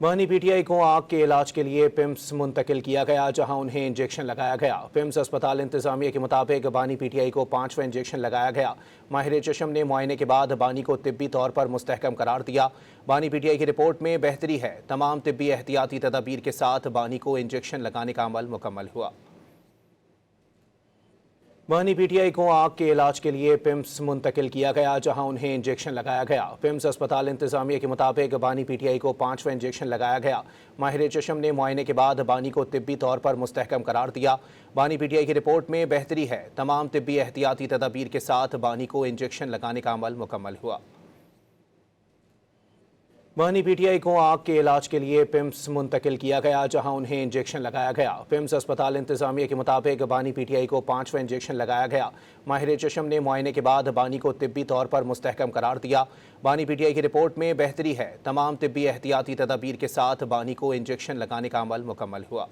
बानी पीटीआई को आग के इलाज के लिए पिम्स मुंतकिल किया गया, जहां उन्हें इंजेक्शन लगाया गया। पिम्स अस्पताल इंतजामिया के मुताबिक बानी पीटीआई को 5वां इंजेक्शन लगाया गया। माहिर चशम ने मुआयने के बाद बानी को तिब्बी तौर पर मुस्तहकम करार दिया। बानी पीटीआई की रिपोर्ट में बेहतरी है। तमाम तिब्बी एहतियाती तदाबीर के साथ बानी को इंजेक्शन लगाने का अमल मुकम्मल हुआ। बानी पीटीआई को आग के इलाज के लिए पिम्स मुंतकिल किया गया, जहां उन्हें इंजेक्शन लगाया गया। पिम्स अस्पताल इंतजामिया के मुताबिक बानी पीटीआई को 5वां इंजेक्शन लगाया गया। माहिर चशम ने मुआयने के बाद बानी को तिब्बी तौर पर मुस्तहकम करार दिया। बानी पीटीआई की रिपोर्ट में बेहतरी है। तमाम तिब्बी एहतियाती तदाबीर के साथ बानी को इंजेक्शन लगाने का अमल मुकम्मल हुआ। बानी पीटीआई को आग के इलाज के लिए पिम्स मुंतकिल किया गया, जहां उन्हें इंजेक्शन लगाया गया। पिम्स अस्पताल इंतजामिया के मुताबिक बानी पीटीआई को 5वां इंजेक्शन लगाया गया। माहिर चशम ने मुआयने के बाद बानी को तिब्बी तौर पर मुस्तहकम करार दिया। बानी पीटीआई की रिपोर्ट में बेहतरी है। तमाम तिब्बी एहतियाती तदाबीर के साथ बानी को इंजेक्शन लगाने का अमल मुकम्मल हुआ।